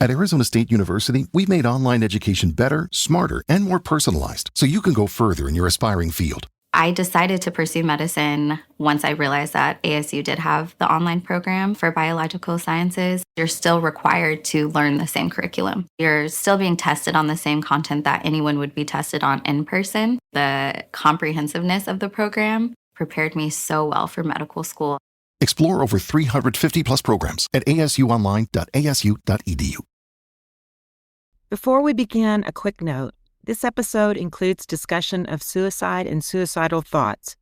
At Arizona State University, we've made online education better, smarter, and more personalized so you can go further in your aspiring field. I decided to pursue medicine once I realized that ASU did have the online program for biological sciences. You're still required to learn the same curriculum. You're still being tested on the same content that anyone would be tested on in person. The comprehensiveness of the program prepared me so well for medical school. Explore over 350 plus programs at asuonline.asu.edu. Before we begin, a quick note. This episode includes discussion of suicide and suicidal thoughts.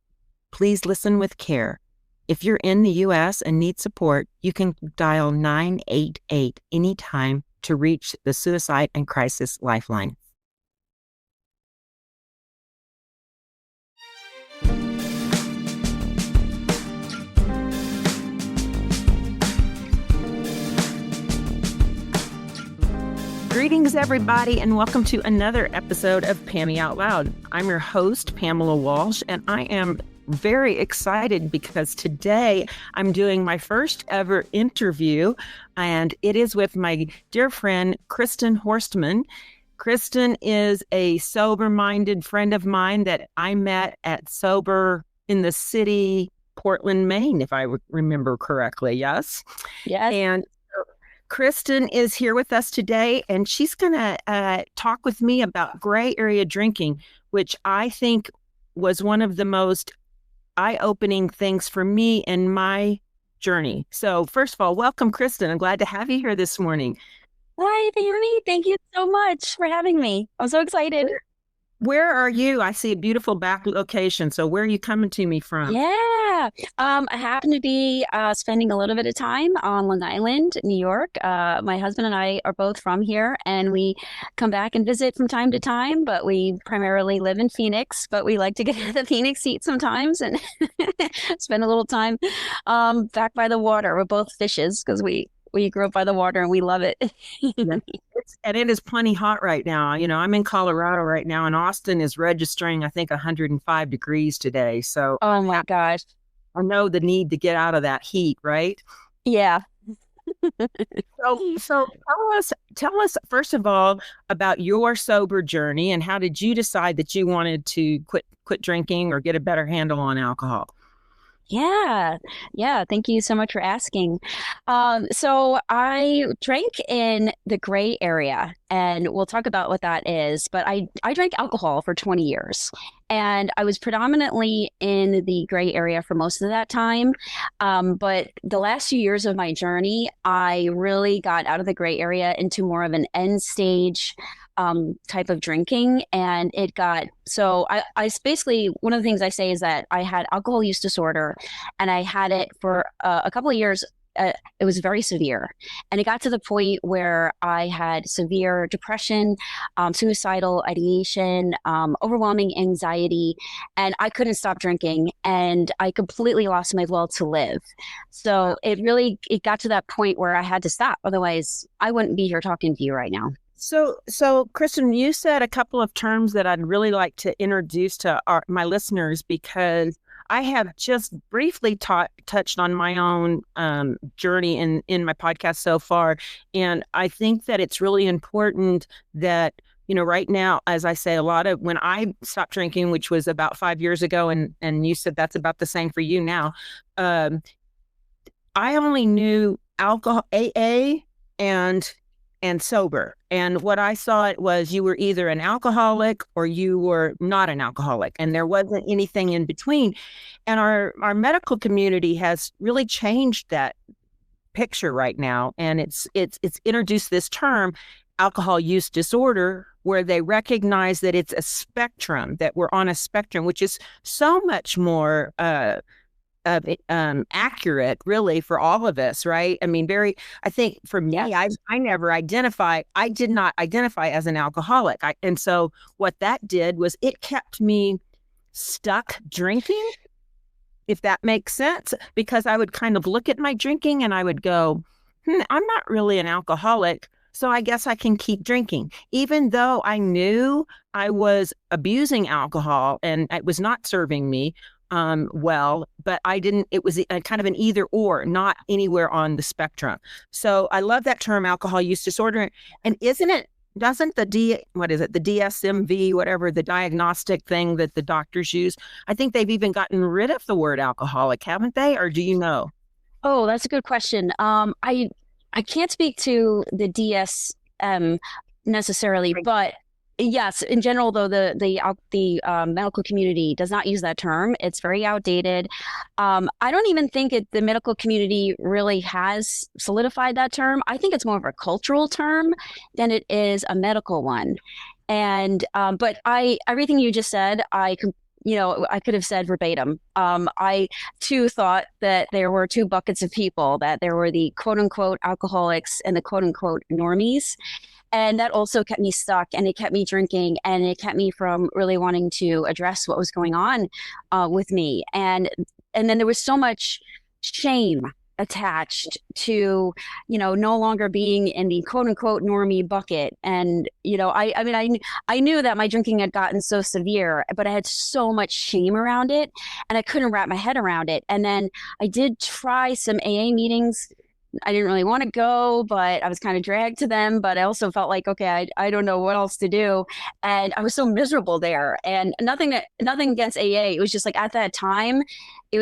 Please listen with care. If you're in the U.S. and need support, you can dial 988 anytime to reach the Suicide and Crisis Lifeline. Greetings, everybody, and welcome to another episode of Pammy Out Loud. I'm your host, Pamela Walsh, and I am very excited because today I'm doing my first ever interview, and it is with my dear friend, Kristin Horstman. Kristin is a sober-minded friend of mine that I met at Sober in the City, Portland, Maine, if I remember correctly. Yes? Yes. And Kristin is here with us today, and she's going to talk with me about gray area drinking, which I think was one of the most eye-opening things for me in my journey. So first of all, welcome, Kristin. I'm glad to have you here this morning. Hi, Pammy. Thank you so much for having me. I'm so excited. Where are you? I see a beautiful back location. So where are you coming to me from? Yeah. I happen to be spending a little bit of time on Long Island, New York. My husband and I are both from here, and we come back and visit from time to time, but we primarily live in Phoenix, but we like to get to the Phoenix heat sometimes and spend a little time back by the water. We're both fishes because we grew up by the water and we love it. And it is plenty hot right now. You know, I'm in Colorado right now, and Austin is registering, I think, 105 degrees today. So, oh my gosh, I know the need to get out of that heat, right? Yeah. So tell us first of all about your sober journey, and how did you decide that you wanted to quit drinking or get a better handle on alcohol? Yeah. Thank you so much for asking. So I drank in the gray area, and we'll talk about what that is. But I drank alcohol for 20 years, and I was predominantly in the gray area for most of that time. But the last few years of my journey, I really got out of the gray area into more of an end stage type of drinking. And it got, so I basically, one of the things I say is that I had alcohol use disorder, and I had it for a couple of years. It was very severe. And it got to the point where I had severe depression, suicidal ideation, overwhelming anxiety, and I couldn't stop drinking, and I completely lost my will to live. So it got to that point where I had to stop. Otherwise, I wouldn't be here talking to you right now. So Kristin, you said a couple of terms that I'd really like to introduce to my listeners, because I have just briefly touched on my own journey in my podcast so far. And I think that it's really important that, you know, right now, as I say, when I stopped drinking, which was about 5 years ago, and you said that's about the same for you now, I only knew alcohol, AA, and sober. And what I saw it was you were either an alcoholic or you were not an alcoholic, and there wasn't anything in between. And our medical community has really changed that picture right now. And it's introduced this term, alcohol use disorder, where they recognize that it's a spectrum, that we're on a spectrum, which is so much more accurate, really, for all of us, right? I mean, I think for me, yes. I did not identify as an alcoholic. And so what that did was it kept me stuck drinking, if that makes sense, because I would kind of look at my drinking and I would go, I'm not really an alcoholic, so I guess I can keep drinking, even though I knew I was abusing alcohol and it was not serving me. well, but I didn't, it was a kind of an either or, not anywhere on the spectrum. So I love that term, alcohol use disorder. And doesn't the the DSMV, whatever, the diagnostic thing that the doctors use, I think they've even gotten rid of the word alcoholic, haven't they? Or do you know? Oh, that's a good question. I can't speak to the DSM necessarily, but yes, in general, though, the medical community does not use that term. It's very outdated. I don't even think the medical community really has solidified that term. I think it's more of a cultural term than it is a medical one. And but everything you just said, I could have said verbatim. I too thought that there were two buckets of people, that there were the quote unquote alcoholics and the quote unquote normies. And that also kept me stuck, and it kept me drinking, and it kept me from really wanting to address what was going on with me. And then there was so much shame attached to, no longer being in the quote unquote normie bucket. And, I knew that my drinking had gotten so severe, but I had so much shame around it, and I couldn't wrap my head around it. And then I did try some AA meetings. I didn't really want to go, but I was kind of dragged to them. But I also felt like, okay, I don't know what else to do. And I was so miserable there. And nothing against AA. It was just like at that time,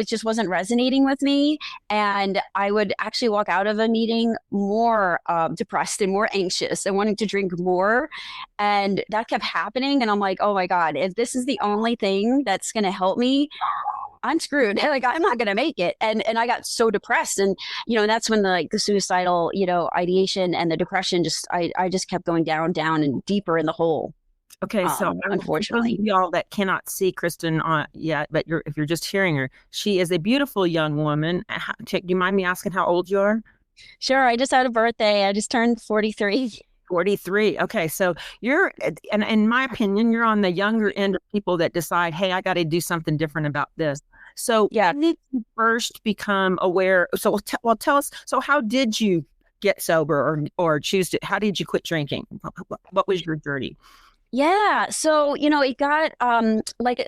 just wasn't resonating with me. And I would actually walk out of a meeting more depressed and more anxious and wanting to drink more. And that kept happening. And I'm like, oh my God, if this is the only thing that's going to help me, I'm screwed. Like, I'm not going to make it. And I got so depressed. And, that's when the suicidal, ideation and the depression I just kept going down and deeper in the hole. Okay. So unfortunately, y'all that cannot see Kristin yet, but if you're just hearing her, she is a beautiful young woman. Do you mind me asking how old you are? Sure. I just had a birthday. I just turned 43. 43. Okay. So you're, and in my opinion, you're on the younger end of people that decide, hey, I got to do something different about this. So yeah, you need to first become aware. So tell us, so how did you get sober or choose to, how did you quit drinking? What was your journey? Yeah. So, it got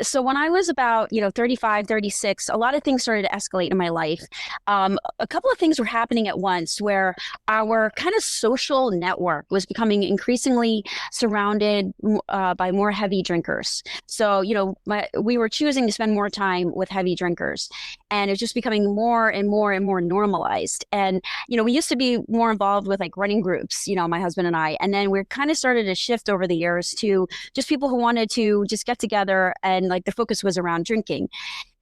so when I was about, 35, 36, a lot of things started to escalate in my life. A couple of things were happening at once where our kind of social network was becoming increasingly surrounded by more heavy drinkers. So, we were choosing to spend more time with heavy drinkers, and it was just becoming more and more and more normalized. And, we used to be more involved with like running groups, my husband and I, and then we kind of started to shift over the years to just people who wanted to just get together, and like the focus was around drinking.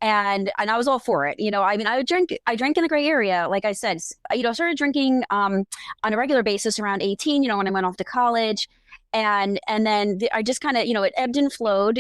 And I was all for it. I drank in the gray area. Like I said, I started drinking on a regular basis around 18, when I went off to college. And then I just kind of, it ebbed and flowed.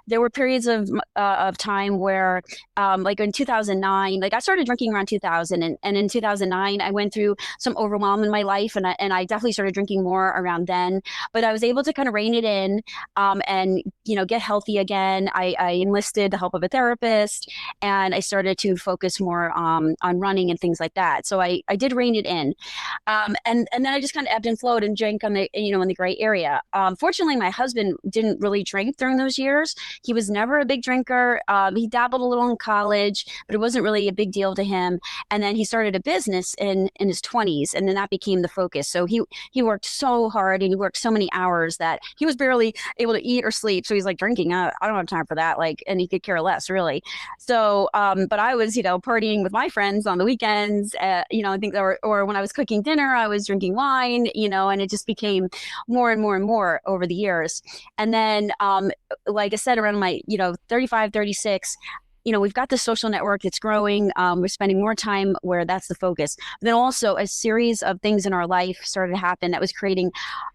There were periods of time where, like in 2009, like I started drinking around 2000, and in 2009, I went through some overwhelm in my life, and I definitely started drinking more around then. But I was able to kind of rein it in, and get healthy again. I enlisted the help of a therapist, and I started to focus more on running and things like that. So I did rein it in, and then I just kind of ebbed and flowed and drank on the in the gray area. Fortunately, my husband didn't really drink during those years. He was never a big drinker. He dabbled a little in college, but it wasn't really a big deal to him. And then he started a business in his 20s, and then that became the focus. So he worked so hard, and he worked so many hours that he was barely able to eat or sleep. So he's like, drinking, I don't have time for that. Like, and he could care less, really. So, but I was, partying with my friends on the weekends. I think or when I was cooking dinner, I was drinking wine. And it just became more and more and more over the years. And then, like I said, around my, 35, 36, we've got the social network that's growing. We're spending more time where that's the focus. But then also a series of things in our life started to happen that was creating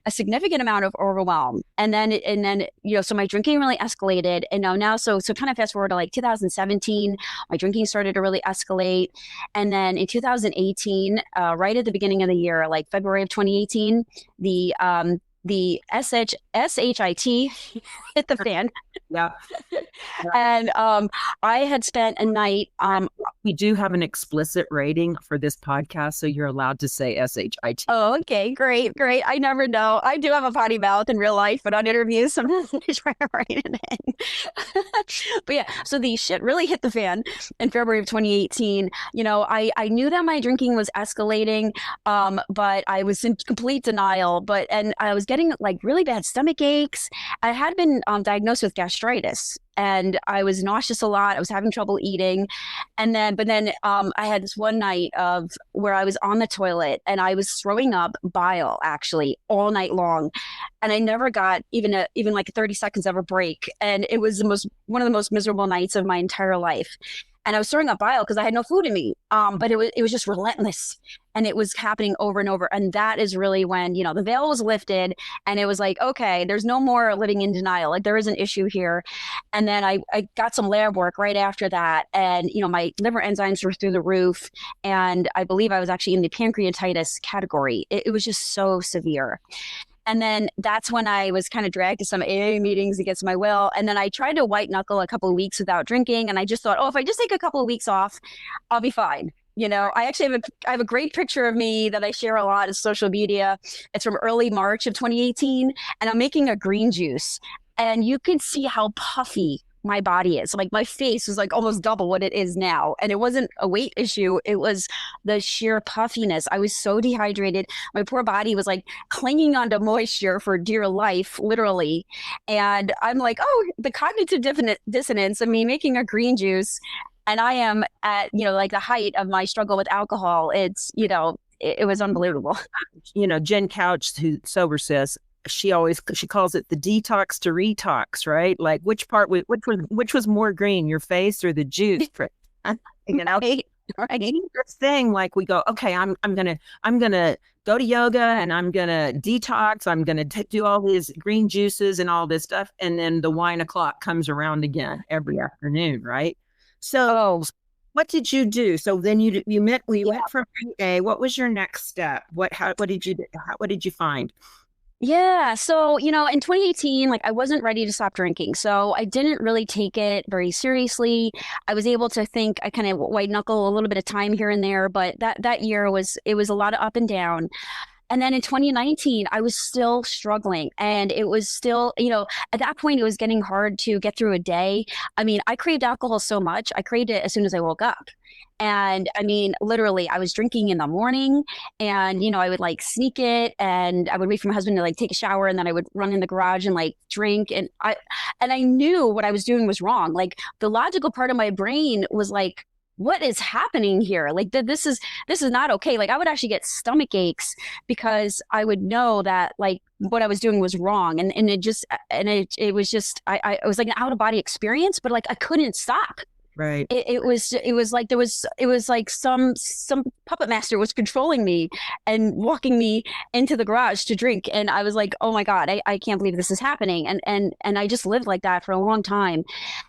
a significant amount of overwhelm. And then, so my drinking really escalated. And now, so kind of fast forward to like 2017, my drinking started to really escalate. And then in 2018, right at the beginning of the year, like February of 2018, the SHIT hit the fan. Yeah. And I had spent a night We do have an explicit rating for this podcast, so you're allowed to say SHIT. Oh, okay. Great. Great. I never know. I do have a potty mouth in real life, but on interviews, sometimes I try to write it in. But yeah, so the shit really hit the fan in February of 2018. I knew that my drinking was escalating, but I was in complete denial. And I was getting like really bad stomach aches. I had been diagnosed with gastritis. And I was nauseous a lot. I was having trouble eating. But then I had this one night of where I was on the toilet and I was throwing up bile actually all night long. And I never got even like 30 seconds of a break. And it was one of the most miserable nights of my entire life. And I was throwing up bile because I had no food in me. But it was just relentless. And it was happening over and over. And that is really when, the veil was lifted and it was like, okay, there's no more living in denial. Like there is an issue here. And then I got some lab work right after that. And, my liver enzymes were through the roof. And I believe I was actually in the pancreatitis category. It was just so severe. And then that's when I was kind of dragged to some AA meetings against my will. And then I tried to white knuckle a couple of weeks without drinking. And I just thought, if I just take a couple of weeks off, I'll be fine. I actually have a great picture of me that I share a lot on social media. It's from early March of 2018. And I'm making a green juice. And you can see how puffy my body is. Like my face was like almost double what it is now. And it wasn't a weight issue. It was the sheer puffiness. I was so dehydrated. My poor body was like clinging onto moisture for dear life, literally. And I'm like, the cognitive dissonance of me making a green juice. And I am at, like the height of my struggle with alcohol. It's, it was unbelievable. Jen Couch, who sober says, she calls it the detox to retox, right? Like which was more green, your face or the juice? Right. First thing, like we go, okay, I'm gonna go to yoga and I'm gonna detox. I'm gonna do all these green juices and all this stuff, and then the wine o'clock comes around again every afternoon, right? So, what did you do? So then you went from AA. What was your next step? What did you do? What did you find? Yeah. So, in 2018, like I wasn't ready to stop drinking. So I didn't really take it very seriously. I was able to think I kind of white knuckle a little bit of time here and there, but that year it was a lot of up and down. And then in 2019, I was still struggling, and it was still, at that point, it was getting hard to get through a day. I mean, I craved alcohol so much. I craved it as soon as I woke up. And I mean, literally, I was drinking in the morning and, I would like sneak it, and I would wait for my husband to like take a shower, and then I would run in the garage and like drink. And I knew what I was doing was wrong. Like the logical part of my brain was like, what is happening here? Like this is not okay. Like I would actually get stomach aches because I would know that like what I was doing was wrong. And it was just, it was like an out of body experience, but like I couldn't stop. Right. It was like some puppet master was controlling me and walking me into the garage to drink. And I was like, oh my God, I can't believe this is happening. And I just lived like that for a long time.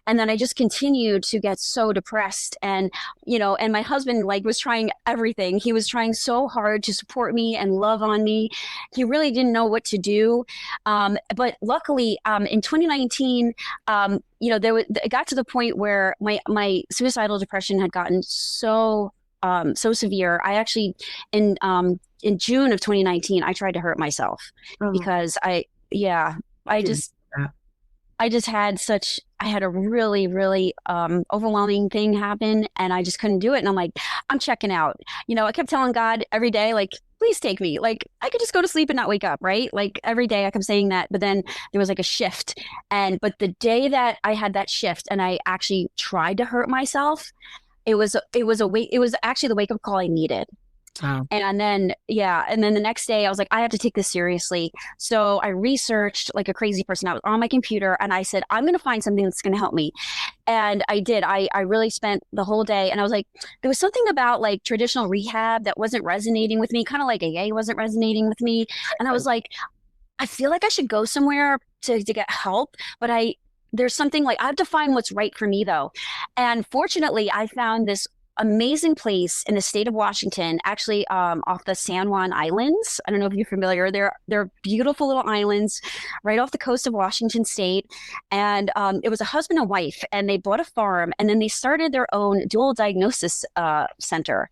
And then I just continued to get so depressed. And, and my husband like was trying everything. He was trying so hard to support me and love on me. He really didn't know what to do. But luckily, in 2019, it got to the point where my suicidal depression had gotten so severe. I actually in June of 2019, I tried to hurt myself because I had a really, really overwhelming thing happen, and I just couldn't do it. And I'm like, I'm checking out. I kept telling God every day, like, please take me. Like, I could just go to sleep and not wake up, right? Like every day I kept saying that, but then there was like a shift. But the day that I had that shift and I actually tried to hurt myself, it was actually the wake up call I needed. Wow. And then the next day I was like, I have to take this seriously. So I researched like a crazy person. I was on my computer and I said, I'm going to find something that's going to help me. And I did. I really spent the whole day, and I was like, there was something about like traditional rehab that wasn't resonating with me, kind of like AA wasn't resonating with me. And I was like, I feel like I should go somewhere to get help, but there's something like I have to find what's right for me though. And fortunately I found this amazing place in the state of Washington, actually off the San Juan Islands. I don't know if you're familiar. They're beautiful little islands right off the coast of Washington State. And it was a husband and wife, and they bought a farm, and then they started their own dual diagnosis center.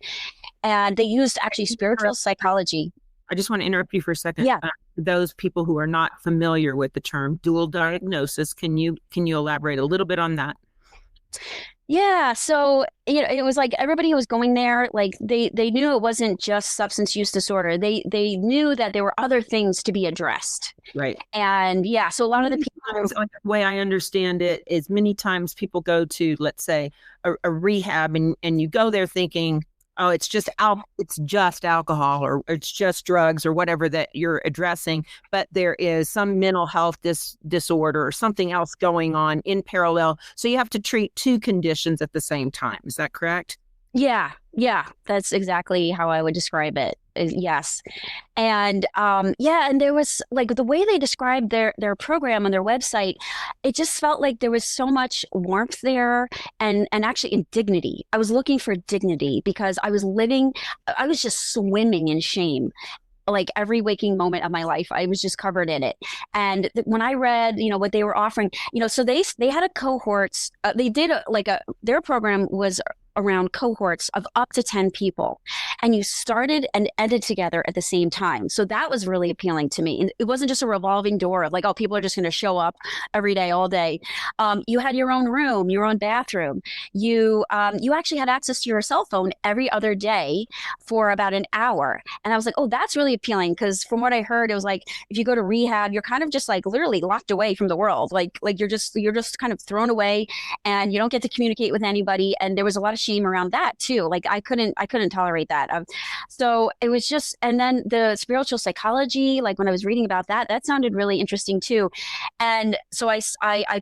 And they used actually spiritual psychology. I just want to interrupt you for a second. Yeah. Those people who are not familiar with the term dual diagnosis, can you elaborate a little bit on that? Yeah, so it was like everybody who was going there, like they knew it wasn't just substance use disorder. They knew that there were other things to be addressed. Right. And yeah, so a lot of the people, the way I understand it is many times people go to, let's say, a rehab, and you go there thinking, oh, it's just alcohol, or it's just drugs, or whatever that you're addressing. But there is some mental health disorder or something else going on in parallel. So you have to treat two conditions at the same time. Is that correct? Yeah, that's exactly how I would describe it. Yes. And and there was like the way they described their program on their website, it just felt like there was so much warmth there and actually in dignity. I was looking for dignity because I was just swimming in shame. Like every waking moment of my life, I was just covered in it. And when I read, what they were offering, so they had a cohorts. They did their program was around cohorts of up to 10 people, and you started and ended together at the same time. So that was really appealing to me. And it wasn't just a revolving door of like, oh, people are just going to show up every day, all day. You had your own room, your own bathroom. You actually had access to your cell phone every other day for about an hour. And I was like, oh, that's really appealing, because from what I heard, it was like if you go to rehab, you're kind of just like literally locked away from the world. Like you're just kind of thrown away, and you don't get to communicate with anybody. And there was a lot of shame around that too. Like I couldn't tolerate that. So it was just, and then the spiritual psychology, like when I was reading about that sounded really interesting too. And so I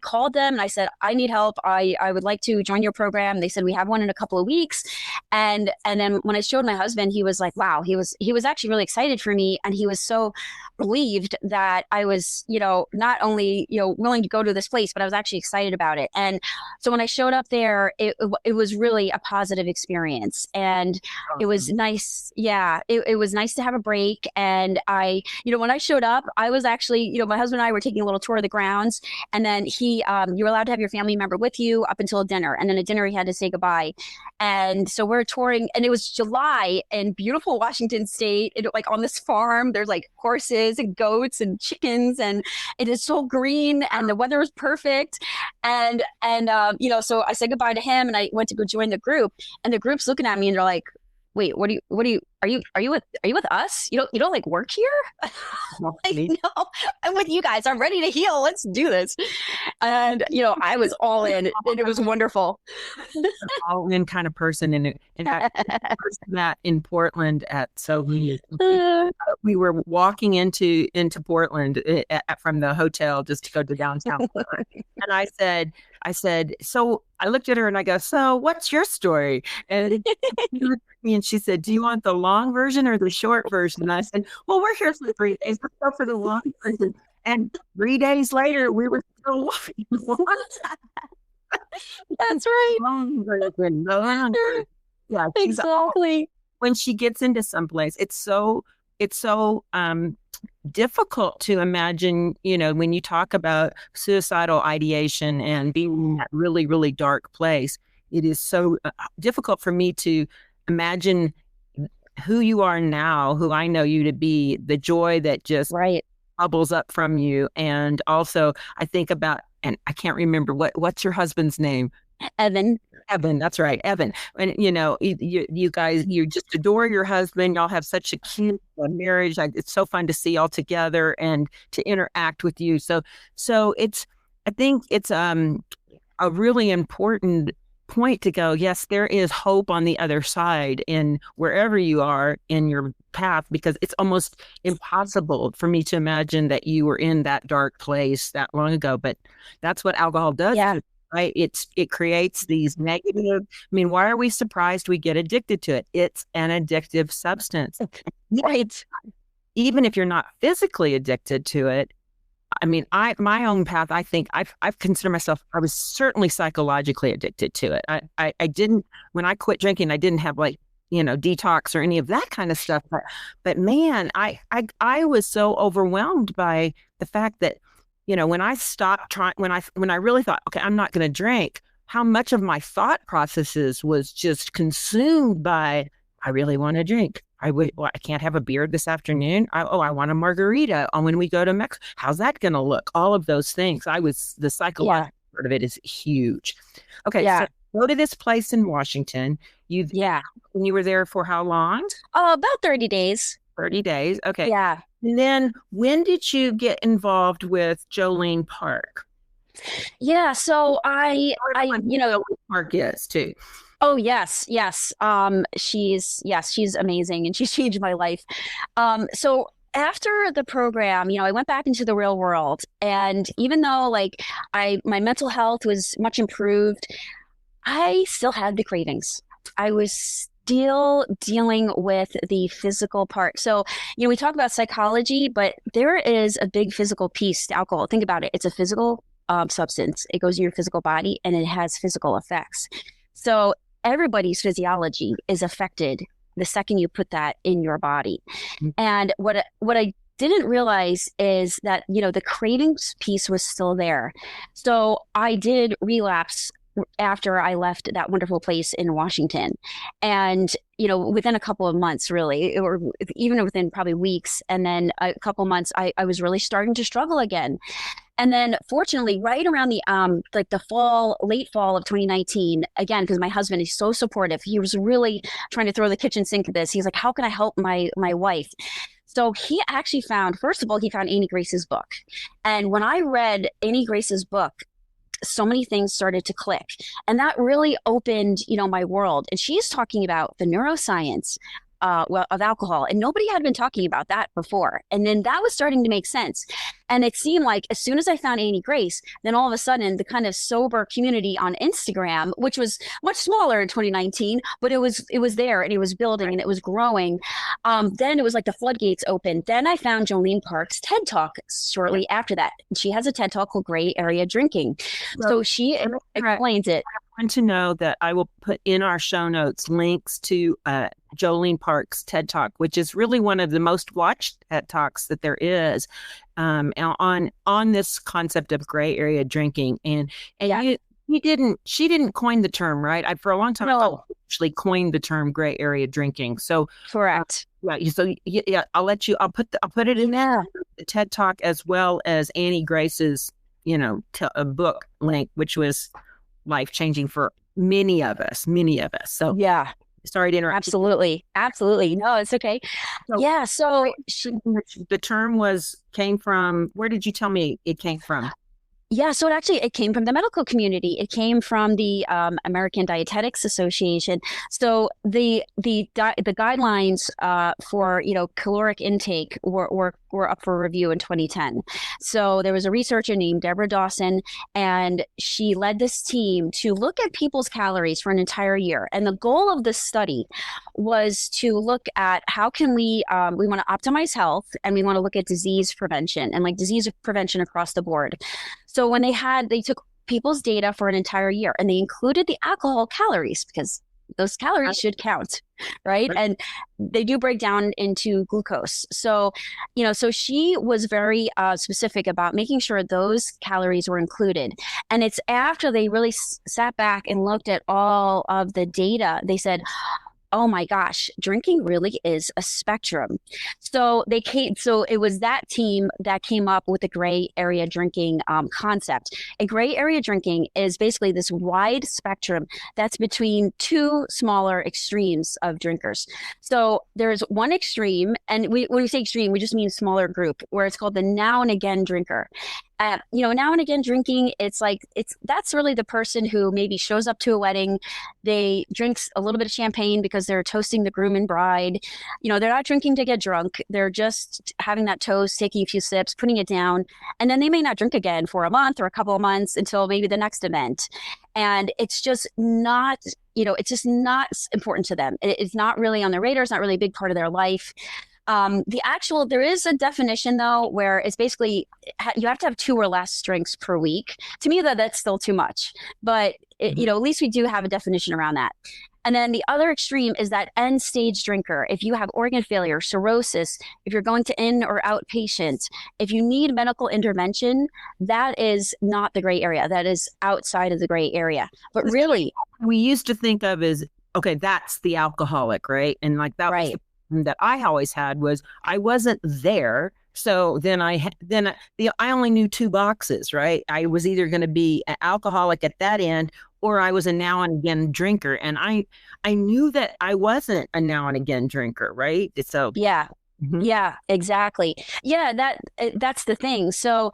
called them and I said, I need help. I would like to join your program. They said, we have one in a couple of weeks. And then when I showed my husband, he was like, wow, he was actually really excited for me. And he was so relieved that I was, not only, willing to go to this place, but I was actually excited about it. And so when I showed up there, it was really a positive experience. And it was nice. Yeah. It was nice to have a break. And when I showed up, I was actually, my husband and I were taking a little tour of the grounds, and then you're allowed to have your family member with you up until dinner. And then at dinner, he had to say goodbye. And so we're touring, and it was July in beautiful Washington State. Like on this farm, there's like horses and goats and chickens, and it is so green, and the weather is perfect. And so I said goodbye to him, and I went to go join the group, and the group's looking at me and they're like, wait, are you with us? You don't like work here? Like, no, I'm with you guys. I'm ready to heal. Let's do this. And, I was all in, and it was wonderful. All in kind of person. And in fact, that in Portland at Silvey, we were walking into Portland from the hotel just to go to downtown. And I said, so I looked at her and I go, so what's your story? And she said, do you want the long version or the short version? And I said, well, we're here for 3 days. Let's go for the long version. And 3 days later, we were still walking. That's right. Long version. Yeah, exactly. When she gets into someplace, it's so difficult to imagine, when you talk about suicidal ideation and being in that really, really dark place, it is so difficult for me to imagine who you are now, who I know you to be, the joy that just bubbles up from you. And also I think about, and I can't remember what's your husband's name? Evan, that's right, Evan. And you guys, you just adore your husband. Y'all have such a cute marriage. It's so fun to see y'all together and to interact with you. So I think it's a really important point to go, yes, there is hope on the other side in wherever you are in your path, because it's almost impossible for me to imagine that you were in that dark place that long ago. But that's what alcohol does. Yeah. Right? It creates these negative. I mean, why are we surprised we get addicted to it? It's an addictive substance. Right. Even if you're not physically addicted to it, I mean, my own path, I think I've considered myself, I was certainly psychologically addicted to it. I didn't, when I quit drinking, I didn't have like, detox or any of that kind of stuff. But man, I was so overwhelmed by the fact that, when I stopped trying, when I really thought, okay, I'm not going to drink, how much of my thought processes was just consumed by, I really want to drink. I can't have a beer this afternoon. I want a margarita when we go to Mexico. How's that going to look? All of those things. The psychological part of it is huge. Okay. So go to this place in Washington. You were there for how long? About 30 days. 30 days. Okay. Yeah. And then when did you get involved with Jolene Park? Yeah. So Jolene Park is too. Oh, yes. She's amazing and she's changed my life. So after the program, I went back into the real world, and even though my mental health was much improved, I still had the cravings. I was still dealing with the physical part. So, we talk about psychology, but there is a big physical piece to alcohol. Think about it. It's a physical substance. It goes in your physical body and it has physical effects. So everybody's physiology is affected the second you put that in your body. Mm-hmm. And what I didn't realize is that, the cravings piece was still there. So I did relapse after I left that wonderful place in Washington. And, within a couple of months, really, or even within probably weeks, and then a couple of months, I was really starting to struggle again. And then fortunately, right around the late fall of 2019, again, because my husband is so supportive, he was really trying to throw the kitchen sink at this. He's like, how can I help my wife? So he actually found Annie Grace's book. And when I read Annie Grace's book, so many things started to click. And that really opened, my world. And she's talking about the neuroscience of alcohol. And nobody had been talking about that before. And then that was starting to make sense. And it seemed like as soon as I found Annie Grace, then all of a sudden the kind of sober community on Instagram, which was much smaller in 2019, but it was there and it was building and it was growing. Then it was like the floodgates opened. Then I found Jolene Park's TED Talk shortly after that. She has a TED Talk called Gray Area Drinking. So she explains it. I want to know that I will put in our show notes links to Jolene Park's TED Talk, which is really one of the most watched TED Talks that there is on this concept of gray area drinking. And she didn't coin the term, right? For a long time, I actually coined the term gray area drinking. So correct. I'll put it in the TED Talk as well as Annie Grace's, a book link, which was life-changing for many of us. So sorry to interrupt. Absolutely. No, it's okay. So the term came from, where did you tell me it came from? Yeah, so it came from the medical community. It came from the American Dietetics Association. So the guidelines for caloric intake were up for review in 2010. So there was a researcher named Deborah Dawson, and she led this team to look at people's calories for an entire year. And the goal of this study was to look at how can we want to optimize health, and we want to look at disease prevention and disease prevention across the board. So when they took people's data for an entire year, and they included the alcohol calories because those calories should count, right? And they do break down into glucose. So, so she was very specific about making sure those calories were included. And it's after they really sat back and looked at all of the data, they said, oh my gosh, drinking really is a spectrum. So it was that team that came up with the gray area drinking concept. And gray area drinking is basically this wide spectrum that's between two smaller extremes of drinkers. So there's one extreme, and when we say extreme, we just mean smaller group, where it's called the now and again drinker. Now and again drinking, that's really the person who maybe shows up to a wedding, they drinks a little bit of champagne because they're toasting the groom and bride. They're not drinking to get drunk. They're just having that toast, taking a few sips, putting it down, and then they may not drink again for a month or a couple of months until maybe the next event. And it's just not, it's just not important to them. It's not really on their radar. It's not really a big part of their life. There is a definition though, where it's basically you have to have 2 or less drinks per week. To me, that's still too much, but at least we do have a definition around that. And then the other extreme is that end stage drinker. If you have organ failure, cirrhosis, if you're going to in or outpatient, if you need medical intervention, that is not the gray area. That is outside of the gray area. But really, we used to think of as, okay, that's the alcoholic, right? And like that was the problem that I always had was I wasn't there. So then I only knew 2 boxes, right? I was either going to be an alcoholic at that end, or I was a now and again drinker. And I knew that I wasn't a now and again drinker, right? So yeah. Yeah, exactly. Yeah, that's the thing. So,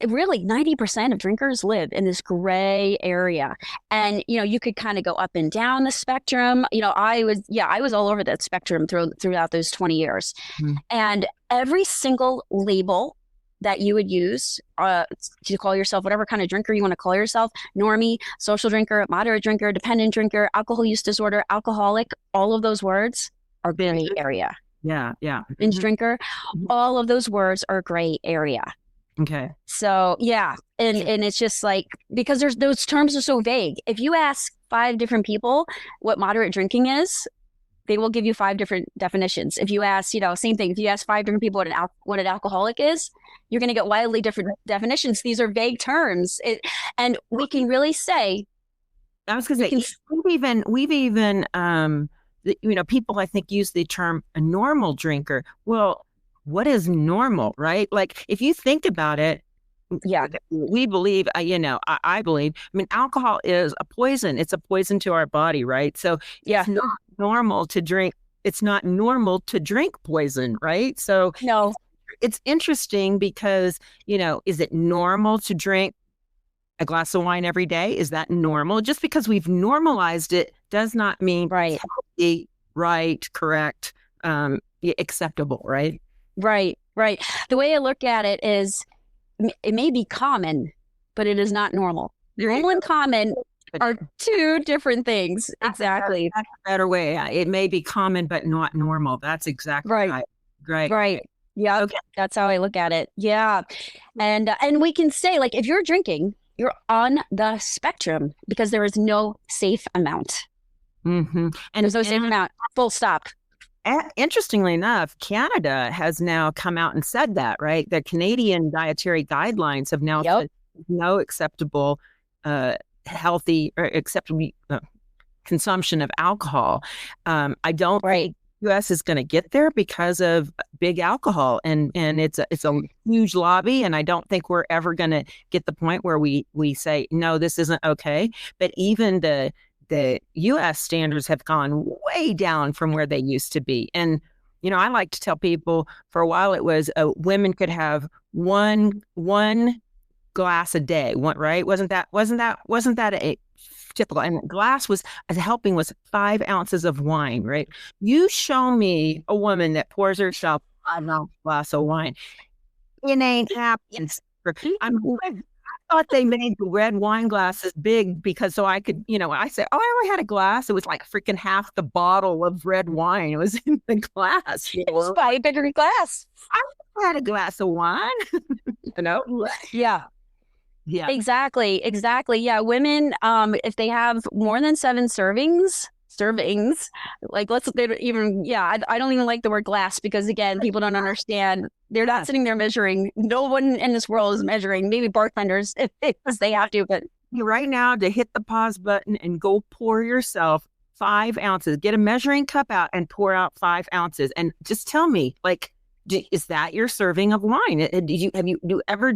really 90% of drinkers live in this gray area. And, you could kind of go up and down the spectrum. I was all over that spectrum throughout those 20 years. And every single label that you would use to call yourself whatever kind of drinker you want to call yourself, normie, social drinker, moderate drinker, dependent drinker, alcohol use disorder, alcoholic, all of those words are gray area. Yeah. Binge drinker, all of those words are gray area. Okay. So yeah, and it's just like, because those terms are so vague. If you ask 5 different people what moderate drinking is, they will give you 5 different definitions. If you ask, same thing. If you ask 5 different people what an alcoholic is, you're going to get wildly different definitions. These are vague terms, and we can really say. I was going to say we've even people I think use the term a normal drinker. Well, what is normal, right? Like if you think about it, we believe, I believe, alcohol is a poison. It's a poison to our body, right? So it's not normal to drink. It's not normal to drink poison, right? So no, it's interesting because, is it normal to drink a glass of wine every day? Is that normal? Just because we've normalized it does not mean healthy, right, correct, acceptable, right? Right. The way I look at it is, it may be common, but it is not normal. Normal and common are 2 different things. Exactly. That's a better way. It may be common, but not normal. That's exactly right. Right. Yeah. Okay. That's how I look at it. Yeah. And we can say, like, if you're drinking, you're on the spectrum, because there is no safe amount. And there's no safe amount. Full stop. Interestingly enough, Canada has now come out and said that, right? The Canadian dietary guidelines have now said no acceptable, healthy or acceptable consumption of alcohol. I don't think the U.S. is going to get there because of big alcohol, and it's a huge lobby, and I don't think we're ever going to get the point where we say no, this isn't okay. But even the U.S. standards have gone way down from where they used to be. And, I like to tell people for a while it was women could have one glass a day, right? Wasn't that a typical? And glass was helping was 5 ounces of wine, right? You show me a woman that pours herself a glass of wine. It ain't happening. I thought they made the red wine glasses big because so I could, I say, oh, I only had a glass. It was like freaking half the bottle of red wine. It was in the glass. It's by a bigger glass. I had a glass of wine, Yeah. Yeah. Exactly. Yeah. Women, if they have more than 7 servings, like I don't even like the word glass, because again, people don't understand. They're not sitting there measuring. No one in this world is measuring. Maybe bartenders if they have to, but right now to hit the pause button and go pour yourself 5 ounces, get a measuring cup out and pour out 5 ounces. And just tell me, like, is that your serving of wine? Do you ever,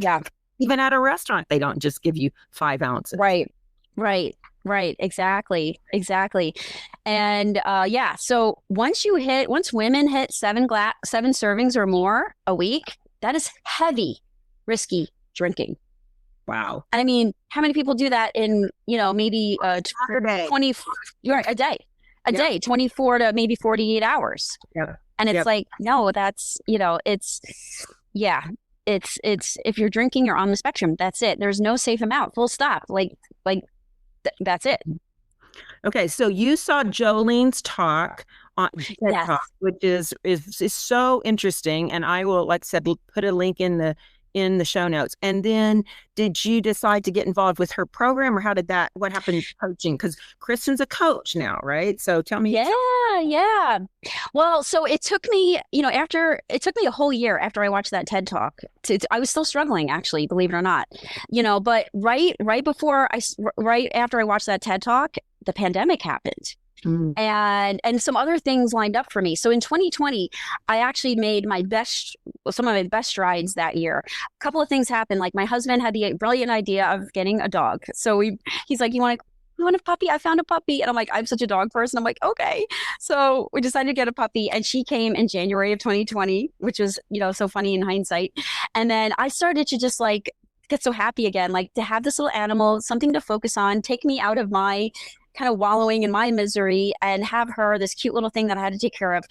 even at a restaurant, they don't just give you 5 ounces. Right. Exactly. And so once women hit 7 servings or more a week, that is heavy, risky drinking. Wow. I mean, how many people do that in, maybe 20, a day, 24 to maybe 48 hours. Yeah. And it's like, no, that's, it's if you're drinking, you're on the spectrum. That's it. There's no safe amount. Full stop. That's it. Okay, so you saw Jolene's talk on TED Yes. Talk, which is so interesting. And I will, like I said, put a link in the show notes. And then did you decide to get involved with her program, or what happened coaching? Because Kristin's a coach now, right? So tell me. Yeah. Well, so it took me, it took me a whole year after I watched that TED Talk. I was still struggling, actually, believe it or not, but right after I watched that TED Talk, the pandemic happened. And some other things lined up for me. So in 2020, I actually made some of my best strides that year. A couple of things happened. Like my husband had the brilliant idea of getting a dog. So he's like, you want a puppy? I found a puppy. And I'm like, I'm such a dog person. I'm like, okay. So we decided to get a puppy, and she came in January of 2020, which was, so funny in hindsight. And then I started to just like get so happy again, like to have this little animal, something to focus on, take me out of my kind of wallowing in my misery, and have her, this cute little thing that I had to take care of.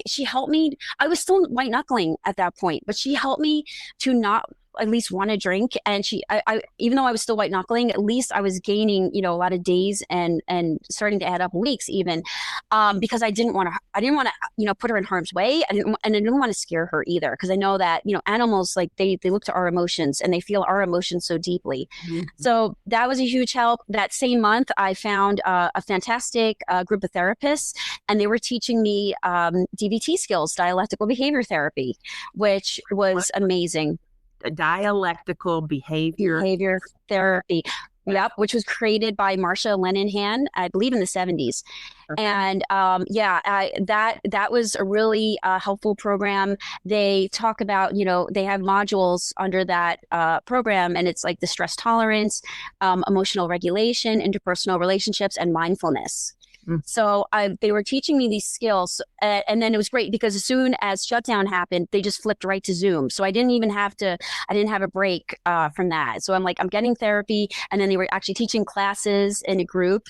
She helped me. I was still white knuckling at that point, but she helped me to not at least want to drink. And I even though I was still white knuckling, at least I was gaining, a lot of days and starting to add up weeks even, because I didn't want to, put her in harm's way. I didn't want to scare her either. Cause I know that, animals, like they look to our emotions and they feel our emotions so deeply. Mm-hmm. So that was a huge help. That same month, I found a fantastic group of therapists, and they were teaching me DBT skills, dialectical behavior therapy, which was amazing. Dialectical behavior therapy. Yep, which was created by Marsha Lenihan, I believe in the 70s. Okay. And that was a really helpful program. They talk about, they have modules under that program, and it's like the stress tolerance, emotional regulation, interpersonal relationships, and mindfulness. So they were teaching me these skills, and then it was great because as soon as shutdown happened, they just flipped right to Zoom. So I didn't have a break from that. So I'm getting therapy, and then they were actually teaching classes in a group.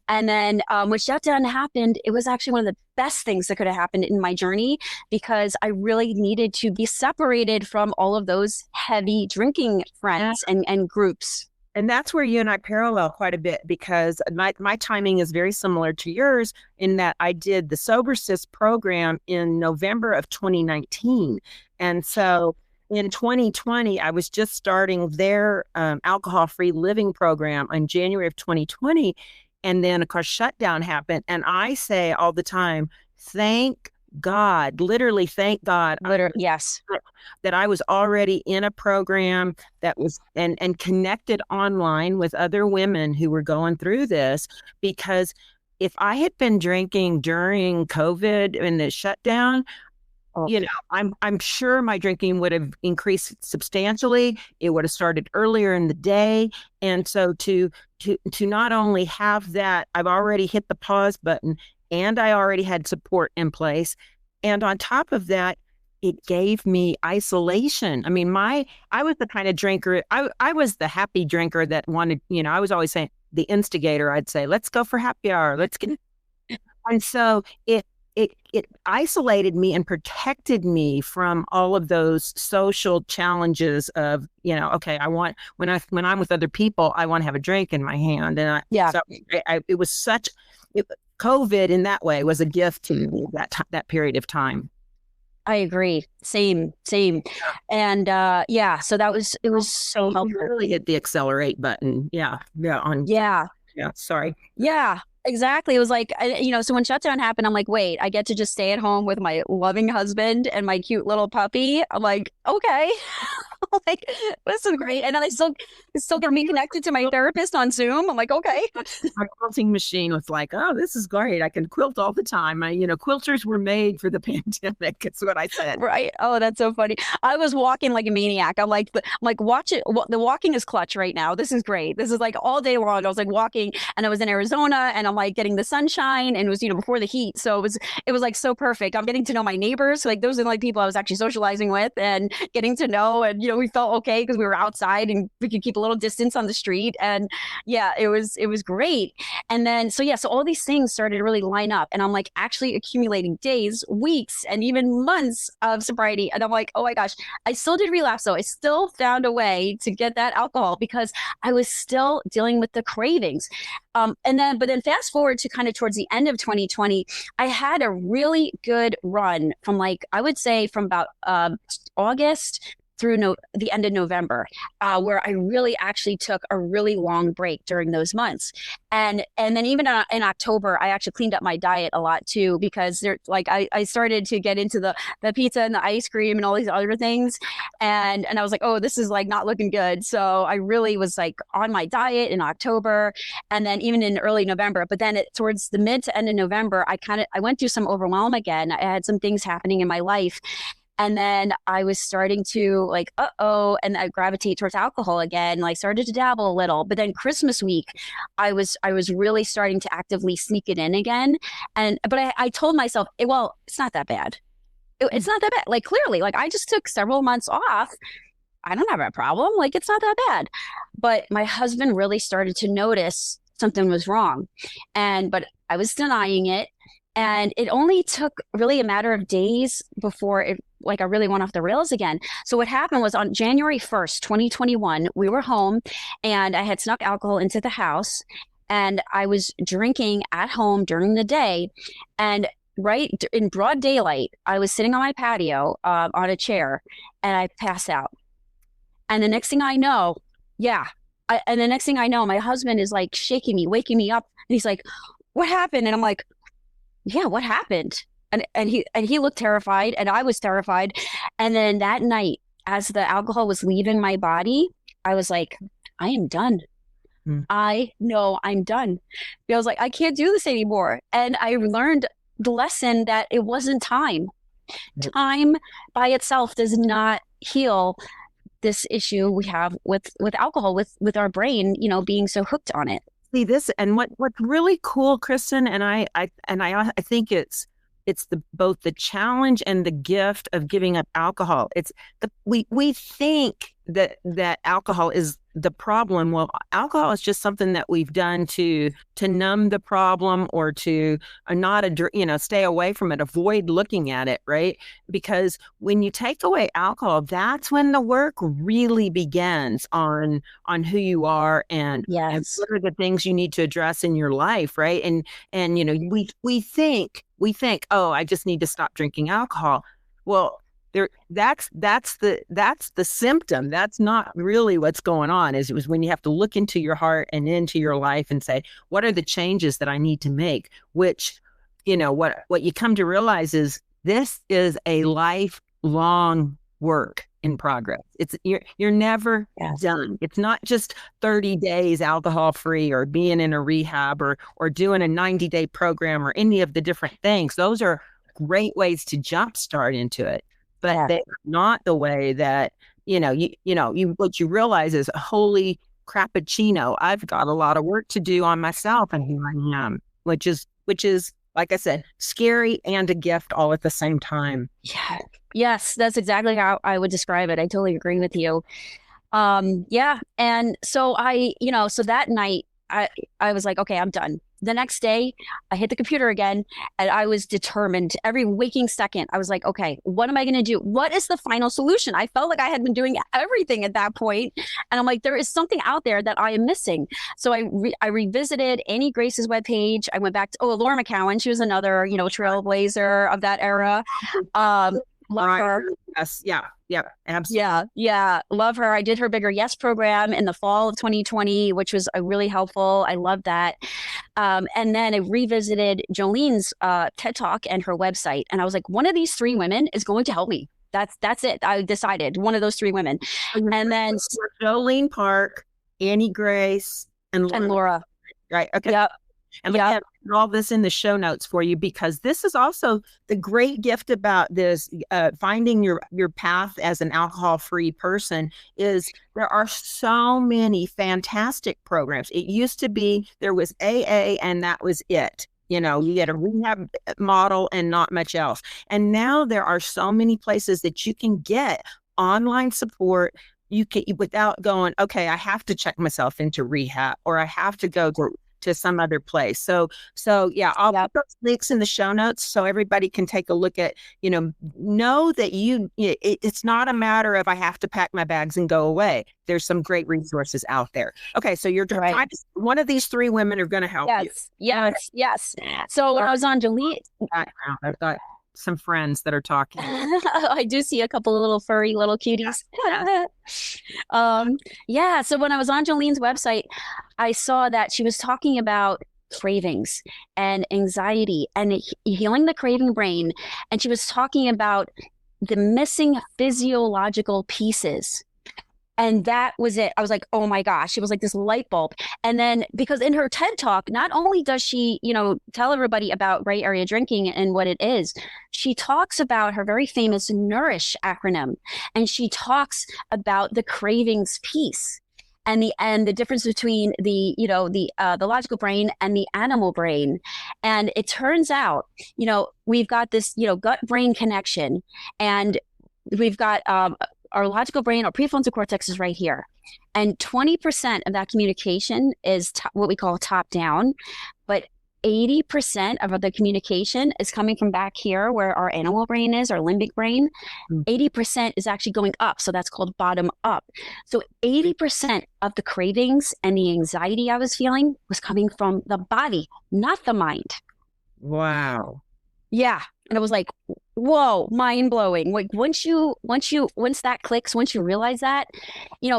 And then when shutdown happened, it was actually one of the best things that could have happened in my journey, because I really needed to be separated from all of those heavy drinking friends and groups. And that's where you and I parallel quite a bit, because my timing is very similar to yours in that I did the Sober Sis program in November of 2019. And so in 2020, I was just starting their alcohol-free living program in January of 2020. And then, of course, shutdown happened. And I say all the time, thank God, literally thank God. Yes. That I was already in a program that was and connected online with other women who were going through this, because if I had been drinking during COVID and the shutdown, I'm sure my drinking would have increased substantially. It would have started earlier in the day. And so to not only have that, I've already hit the pause button, and I already had support in place. And on top of that, it gave me isolation. I mean, I was the kind of drinker, I was the happy drinker that wanted, I was always saying, the instigator, I'd say, let's go for happy hour. Let's get. And so it isolated me and protected me from all of those social challenges of, okay, I want, when I'm with other people, I want to have a drink in my hand. And so it was COVID in that way was a gift to me that period of time. I agree. Same. And so it was so helpful. You really hit the accelerate button. Yeah. Sorry. Yeah. Exactly. It was like, so when shutdown happened, I'm like, wait, I get to just stay at home with my loving husband and my cute little puppy. I'm like, okay. Like, this is great. And then I still get me connected to my therapist on Zoom. I'm like, okay. My quilting machine was like, oh, this is great. I can quilt all the time. Quilters were made for the pandemic. It's what I said. Right. Oh, that's so funny. I was walking like a maniac. I'm like, watch it. The walking is clutch right now. This is great. This is like all day long. I was like walking, and I was in Arizona, and I'm like getting the sunshine, and it was, before the heat. So it was like so perfect. I'm getting to know my neighbors. Like those are like people I was actually socializing with and getting to know. And, we we felt okay because we were outside and we could keep a little distance on the street. And yeah, it was great. And then, so all these things started to really line up. And I'm like actually accumulating days, weeks, and even months of sobriety. And I'm like, oh my gosh, I still did relapse though. I still found a way to get that alcohol because I was still dealing with the cravings. But then fast forward to kind of towards the end of 2020, I had a really good run from I would say from about August through the end of November, where I really actually took a really long break during those months. And then even in October, I actually cleaned up my diet a lot too, because I started to get into the pizza and the ice cream and all these other things. And I was like, oh, this is not looking good. So I really was on my diet in October and then even in early November. But then towards the mid to end of November, I went through some overwhelm again. I had some things happening in my life. And then I was starting to and I gravitate towards alcohol again, started to dabble a little. But then Christmas week, I was really starting to actively sneak it in again. But I told myself, well, it's not that bad. It's not that bad. Clearly, I just took several months off. I don't have a problem. It's not that bad. But my husband really started to notice something was wrong. But I was denying it. And it only took really a matter of days before I really went off the rails again. So what happened was on January 1st, 2021, we were home and I had snuck alcohol into the house and I was drinking at home during the day. And right in broad daylight, I was sitting on my patio on a chair and I passed out. And the next thing I know, my husband is shaking me, waking me up. And he's like, what happened? And I'm like, yeah, what happened? And he looked terrified and I was terrified. And then that night, as the alcohol was leaving my body, I was like, I am done. I know I'm done. I was like, I can't do this anymore. And I learned the lesson that it wasn't time. Time by itself does not heal this issue we have with alcohol, with our brain, being so hooked on it. See this, and what's really cool, Kristin, and I think it's both the challenge and the gift of giving up alcohol. We think that alcohol is the problem. Well, alcohol is just something that we've done to numb the problem or to not stay away from it, avoid looking at it, right? Because when you take away alcohol, that's when the work really begins on who you are and what are the things you need to address in your life, right? And we think, oh, I just need to stop drinking alcohol. Well, that's the symptom. That's not really what's going on. It was when you have to look into your heart and into your life and say, what are the changes that I need to make? Which, what you come to realize is this is a lifelong work in progress. You're never done. It's not just 30 days alcohol free or being in a rehab or doing a 90-day program or any of the different things. Those are great ways to jumpstart into it. But they're not the way that, what you realize is, holy crappuccino, I've got a lot of work to do on myself and here I am, which is, like I said, scary and a gift all at the same time. Yeah. Yes, that's exactly how I would describe it. I totally agree with you. And so so that night I was like, okay, I'm done. The next day, I hit the computer again and I was determined. Every waking second, I was like, okay, what am I going to do? What is the final solution? I felt like I had been doing everything at that point. And I'm like, there is something out there that I am missing. So I revisited Annie Grace's webpage. I went back to, Laura McCowan. She was another, trailblazer of that era. Love her. Yes. Yeah, absolutely. Yeah. Love her. I did her Bigger Yes program in the fall of 2020, which was really helpful. I love that. And then I revisited Jolene's TED Talk and her website. And I was like, one of these three women is going to help me. That's it. I decided one of those three women. And then Jolene Park, Annie Grace, and Laura. Right. Okay. Yep. And we have all this in the show notes for you, because this is also the great gift about this, finding your path as an alcohol-free person, is there are so many fantastic programs. It used to be there was AA and that was it. You had a rehab model and not much else. And now there are so many places that you can get online support, you can, without going, okay, I have to check myself into rehab, or I have to go to some other place. So yeah, I'll put those links in the show notes so everybody can take a look at, know that it's not a matter of I have to pack my bags and go away. There's some great resources out there. Okay, so you're right. One of these three women are going to help you. Yes. So when I was on Delete, I've got some friends that are talking. I do see a couple of little furry little cuties. So when I was on Jolene's website, I saw that she was talking about cravings and anxiety and healing the craving brain. And she was talking about the missing physiological pieces. And that was it. I was like, oh my gosh, it was like this light bulb. And then because in her TED Talk, not only does she, tell everybody about gray area drinking and what it is, she talks about her very famous Nourish acronym. And she talks about the cravings piece and the difference between the logical brain and the animal brain. And it turns out, we've got this, gut brain connection, and we've got, our logical brain, our prefrontal cortex is right here. And 20% of that communication is what we call top down, but 80% of the communication is coming from back here where our animal brain is, our limbic brain. 80% is actually going up. So that's called bottom up. So 80% of the cravings and the anxiety I was feeling was coming from the body, not the mind. Wow. Yeah. And I was like, whoa, mind blowing. Like once that clicks, once you realize that,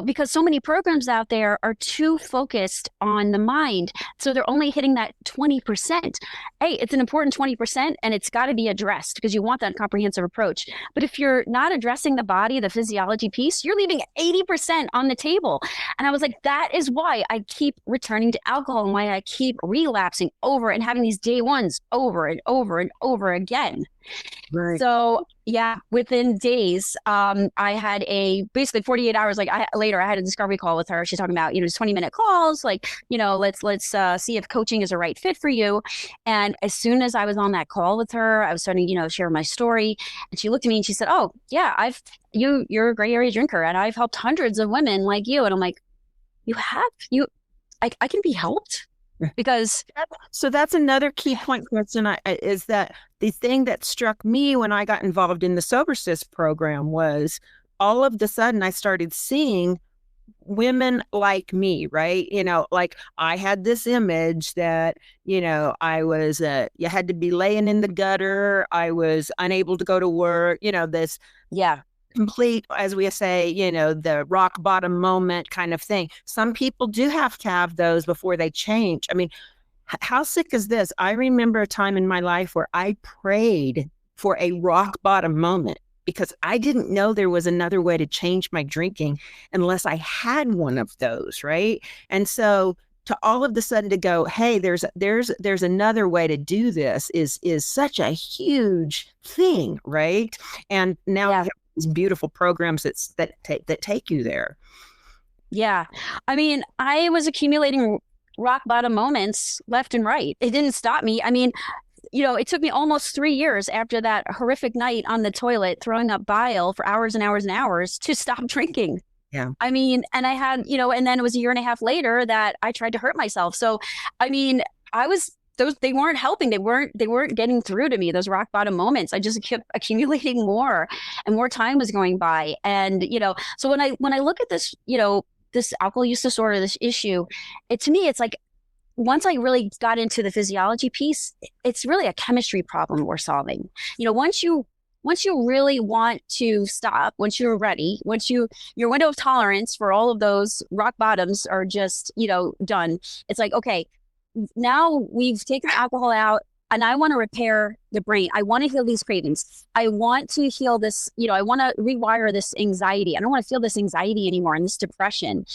because so many programs out there are too focused on the mind. So they're only hitting that 20%. Hey, it's an important 20% and it's got to be addressed because you want that comprehensive approach. But if you're not addressing the body, the physiology piece, you're leaving 80% on the table. And I was like, that is why I keep returning to alcohol and why I keep relapsing over and having these day ones over and over and over again. Right. So yeah, within days, I had basically 48 hours. Later, I had a discovery call with her. She's talking about, 20-minute calls. Let's see if coaching is a right fit for you. And as soon as I was on that call with her, I was starting, share my story. And she looked at me and she said, "Oh yeah, you're a gray area drinker, and I've helped hundreds of women like you." And I'm like, I can be helped. Because so that's another key point, Kristin, is that the thing that struck me when I got involved in the Sober Sis program was all of the sudden I started seeing women like me, right? Like I had this image that, I was, you had to be laying in the gutter. I was unable to go to work, this. Yeah. Complete, as we say, the rock bottom moment kind of thing. Some people do have to have those before they change. I mean, how sick is this? I remember a time in my life where I prayed for a rock bottom moment because I didn't know there was another way to change my drinking unless I had one of those, right? And so to all of the sudden to go, hey, there's another way to do this is such a huge thing, right? And now these beautiful programs that take you there. Yeah. I mean, I was accumulating rock bottom moments left and right. It didn't stop me. I mean, it took me almost 3 years after that horrific night on the toilet, throwing up bile for hours and hours and hours to stop drinking. Yeah. I mean, and I had, and then it was a year and a half later that I tried to hurt myself. So, I mean, they weren't helping. They weren't getting through to me, those rock bottom moments. I just kept accumulating more and more time was going by. And, so when I look at this, this alcohol use disorder, this issue, to me, it's like, once I really got into the physiology piece, it's really a chemistry problem we're solving. Once you really want to stop, once you're ready, your window of tolerance for all of those rock bottoms are just, done. It's like, okay, now we've taken alcohol out and I want to repair the brain. I want to heal these cravings. I want to heal this, I want to rewire this anxiety. I don't want to feel this anxiety anymore and this depression.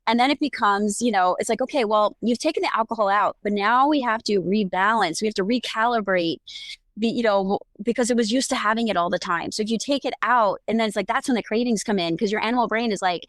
And then it becomes, it's like, okay, well, you've taken the alcohol out, but now we have to rebalance. We have to recalibrate, because it was used to having it all the time. So if you take it out and then it's like, that's when the cravings come in because your animal brain is like,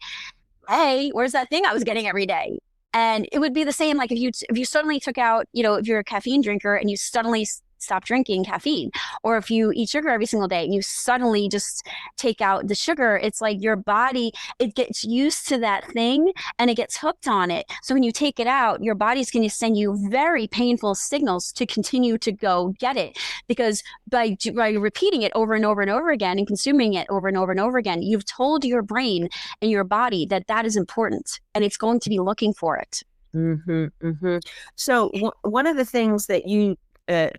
hey, where's that thing I was getting every day? And it would be the same, like if you suddenly took out, if you're a caffeine drinker and you suddenly stop drinking caffeine. Or if you eat sugar every single day and you suddenly just take out the sugar, it's like your body, it gets used to that thing and it gets hooked on it. So when you take it out, your body's going to send you very painful signals to continue to go get it. Because by repeating it over and over and over again and consuming it over and over and over again, you've told your brain and your body that that is important and it's going to be looking for it. Mm-hmm, mm-hmm. So one of the things that you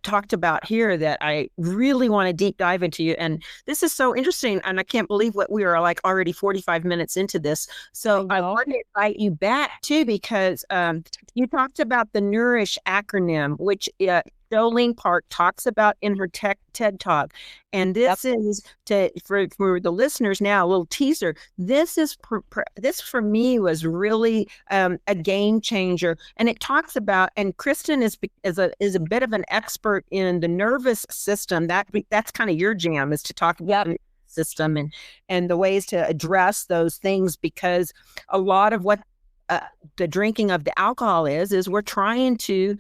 talked about here that I really want to deep dive into, and this is so interesting, and I can't believe what we are like already 45 minutes into this. So I want to invite you back too, because you talked about the Nourish acronym, which Jolene Park talks about in her TED Talk. And this is for the listeners now, a little teaser. This for me was really a game changer. And it talks about, and Kristin is a bit of an expert in the nervous system. That's kind of your jam, is to talk about the system and the ways to address those things, because a lot of what the drinking of the alcohol is we're trying to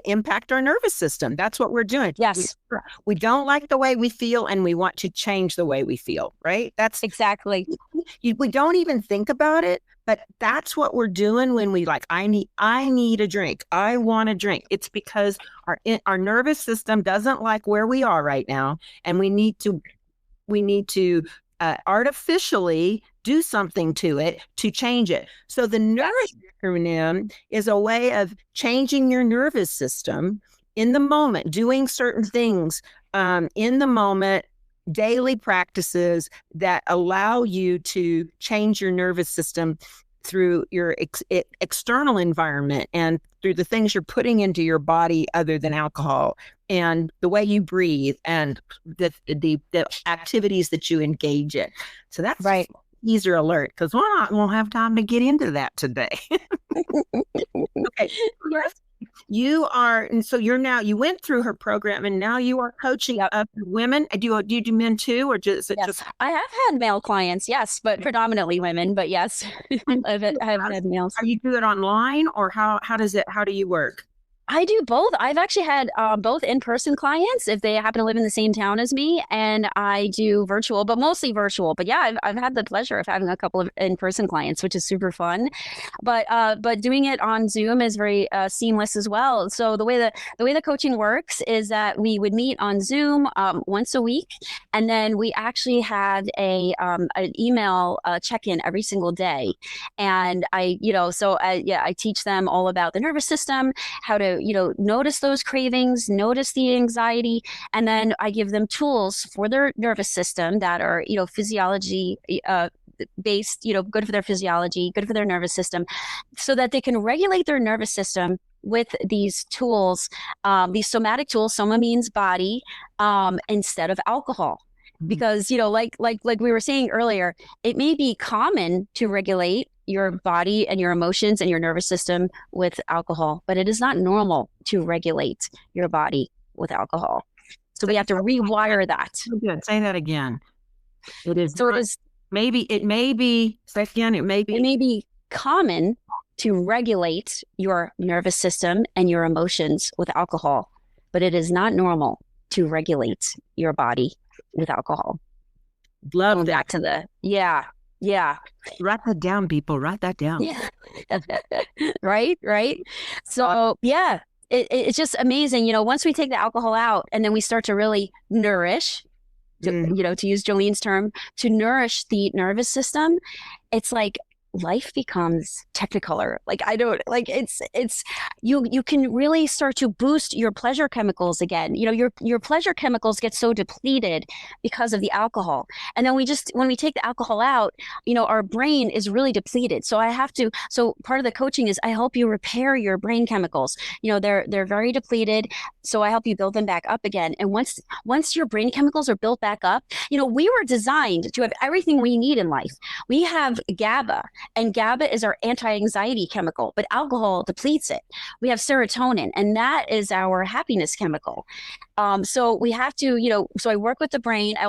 impact our nervous system. That's what we're doing. Yes. We don't like the way we feel and we want to change the way we feel, right? That's exactly. We don't even think about it, but that's what we're doing when we like, I need a drink. I want a drink. It's because our nervous system doesn't like where we are right now. And we need to artificially do something to it to change it. So the Nourish acronym is a way of changing your nervous system in the moment, doing certain things in the moment, daily practices that allow you to change your nervous system through your external environment and through the things you're putting into your body other than alcohol, and the way you breathe and the activities that you engage in. So that's right. Teaser alert, because we'll have time to get into that today. Okay. You are, and so you went through her program and now you are coaching women. Do you do men too, or just? Yes. I have had male clients, yes, but predominantly women, but yes, I've had males. Are you do it online, or how do you work? I do both. I've actually had both in-person clients if they happen to live in the same town as me, and I do virtual, but mostly virtual. But yeah, I've had the pleasure of having a couple of in-person clients, which is super fun. But doing it on Zoom is very seamless as well. So the way the coaching works is that we would meet on Zoom once a week, and then we actually had an email check-in every single day. And I teach them all about the nervous system, how to notice those cravings, notice the anxiety, and then I give them tools for their nervous system that are, physiology based, good for their physiology, good for their nervous system, so that they can regulate their nervous system with these tools, these somatic tools. Soma means body, instead of alcohol. Because, like we were saying earlier, it may be common to regulate your body and your emotions and your nervous system with alcohol, but it is not normal to regulate your body with alcohol. So we have to rewire that. Good. Say that again. It is. So it may be common to regulate your nervous system and your emotions with alcohol, but it is not normal to regulate your body with alcohol. Love Going that. back to yeah. Write that down, people. Write that down. Yeah. Right. So yeah, it's just amazing. Once we take the alcohol out and then we start to really nourish, to use Jolene's term, to nourish the nervous system, it's like life becomes technicolor. You can really start to boost your pleasure chemicals again. Your pleasure chemicals get so depleted because of the alcohol. And then when we take the alcohol out, our brain is really depleted. So part of the coaching is I help you repair your brain chemicals. They're very depleted. So I help you build them back up again. And once your brain chemicals are built back up, we were designed to have everything we need in life. We have GABA. and GABA is our anti-anxiety chemical, but alcohol depletes it. We have serotonin, and that is our happiness chemical. So we have to, so I work with the brain. I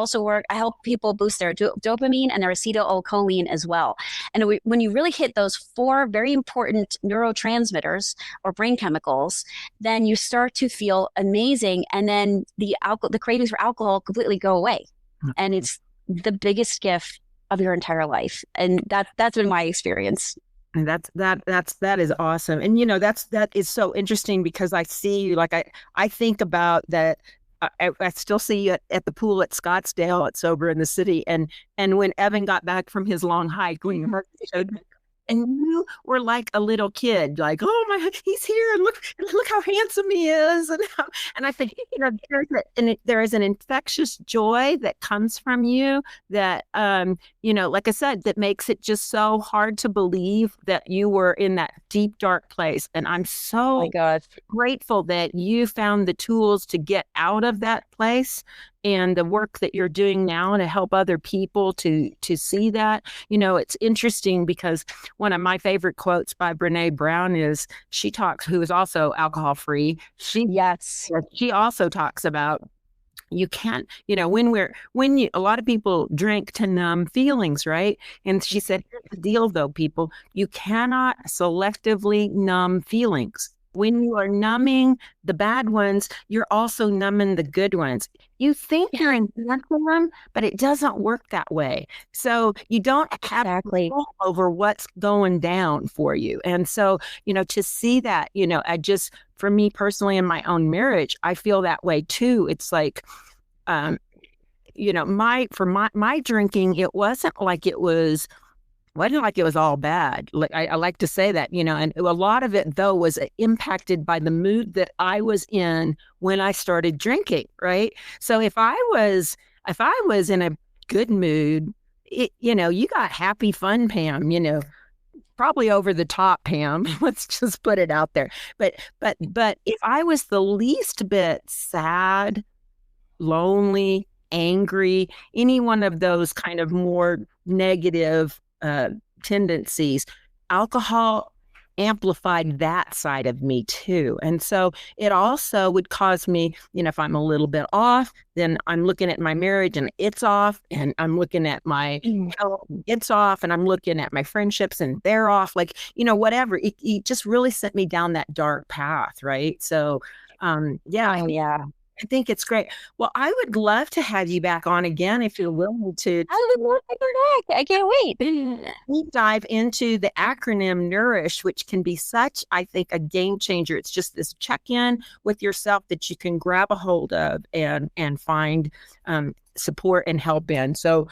help people boost their dopamine and their acetylcholine as well. And when you really hit those 4 very important neurotransmitters or brain chemicals, then you start to feel amazing. And then the cravings for alcohol completely go away. And it's the biggest gift of your entire life. And that's been my experience. And that is awesome. And that is so interesting, because I see you, like I think about that. I still see you at the pool at Scottsdale at Sober in the City, and when Evan got back from his long hike, when you showed me, and you were like a little kid, like, oh my, he's here, and look how handsome he is, and I think there is an infectious joy that comes from you that like I said, that makes it just so hard to believe that you were in that deep dark place. And I'm so grateful that you found the tools to get out of that place, and the work that you're doing now to help other people to see that. It's interesting because one of my favorite quotes by Brene Brown is, who is also alcohol free. She also talks about, you can't, a lot of people drink to numb feelings, right? And she said, here's the deal though, people, you cannot selectively numb feelings. When you are numbing the bad ones, you're also numbing the good ones. You think you're enhancing them, but it doesn't work that way. So you don't have control over what's going down for you. And so, to see that, for me personally in my own marriage, I feel that way too. It's like, my drinking, it wasn't like it was all bad. Like I like to say that, and a lot of it though was impacted by the mood that I was in when I started drinking, right? So if I was in a good mood, you got happy fun Pam, probably over the top Pam. Let's just put it out there. But if I was the least bit sad, lonely, angry, any one of those kind of more negative tendencies, alcohol amplified that side of me too. And so it also would cause me, if I'm a little bit off, then I'm looking at my marriage and it's off, and I'm looking at my health, it's off, and I'm looking at my friendships and they're off, like, whatever. It just really sent me down that dark path, right? So I think it's great. Well, I would love to have you back on again if you're willing to. I would love to go back. I can't wait. Deep dive into the acronym Nourish, which can be such, I think, a game changer. It's just this check-in with yourself that you can grab a hold of and find support and help in. So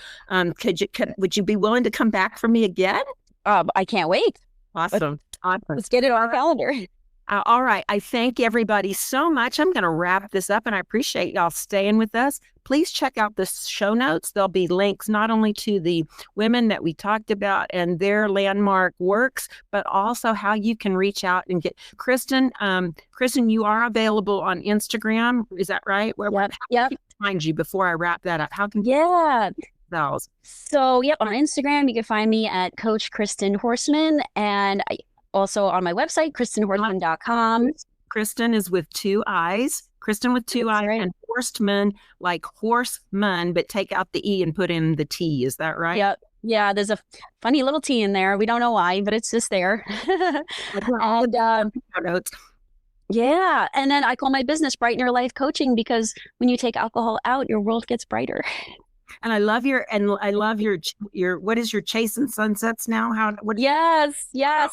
would you be willing to come back for me again? I can't wait. Awesome. Let's get it on our calendar. All right. I thank everybody so much. I'm going to wrap this up, and I appreciate y'all staying with us. Please check out the show notes. There'll be links not only to the women that we talked about and their landmark works, but also how you can reach out and get Kristin. Kristin, you are available on Instagram. Is that right? Yep. Find you before I wrap that up. How can those? So, on Instagram, you can find me at Coach Kristin Horstman, and also on my website, KristinHorstman.com. Kristin is with 2 I's. Kristin with 2 I's, right. And Horstman, like horseman, but take out the E and put in the T. Is that right? Yep. Yeah, there's a funny little T in there. We don't know why, but it's just there. And and then I call my business Brighten Your Life Coaching, because when you take alcohol out, your world gets brighter. And I love your what is your chasing sunsets now? Yes.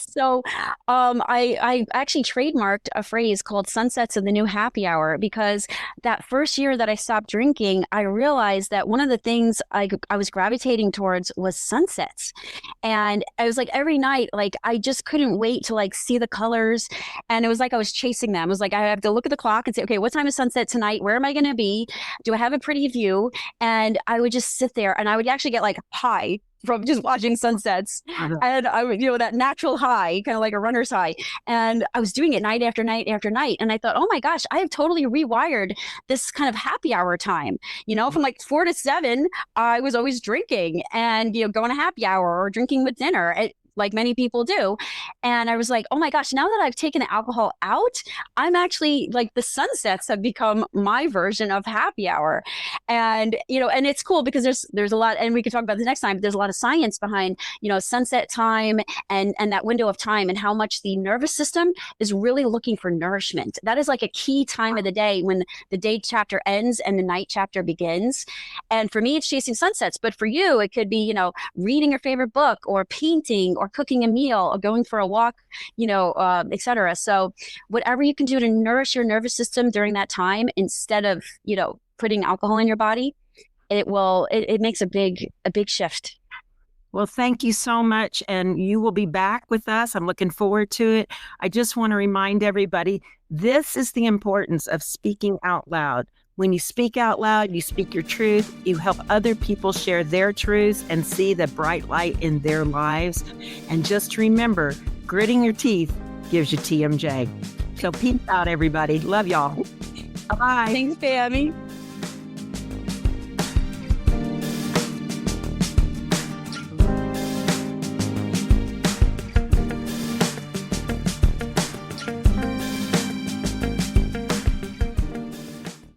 So I actually trademarked a phrase called sunsets of the new happy hour, because that first year that I stopped drinking, I realized that one of the things I was gravitating towards was sunsets. And I was like, every night, like, I just couldn't wait to like see the colors. And it was like I was chasing them. It was like, I have to look at the clock and say, okay, what time is sunset tonight? Where am I going to be? Do I have a pretty view? And I would just sit there, and I would actually get like high from just watching sunsets. And I would, that natural high, kind of like a runner's high. And I was doing it night after night after night. And I thought, oh my gosh, I have totally rewired this kind of happy hour time. From like 4 to 7, I was always drinking and, going to happy hour or drinking with dinner. like many people do. And I was like, oh my gosh, now that I've taken the alcohol out, I'm actually like, the sunsets have become my version of happy hour. And, and it's cool because there's a lot, and we could talk about this next time, but there's a lot of science behind, sunset time and that window of time, and how much the nervous system is really looking for nourishment. That is like a key time of the day when the day chapter ends and the night chapter begins. And for me, it's chasing sunsets. But for you, it could be, reading your favorite book, or painting, or cooking a meal, or going for a walk, etc. So whatever you can do to nourish your nervous system during that time, instead of, putting alcohol in your body, it makes a big shift. Well, thank you so much. And you will be back with us. I'm looking forward to it. I just want to remind everybody, this is the importance of speaking out loud. When you speak out loud, you speak your truth, you help other people share their truths and see the bright light in their lives. And just remember, gritting your teeth gives you TMJ. So peace out, everybody. Love y'all. Bye-bye. Thanks, Pammy.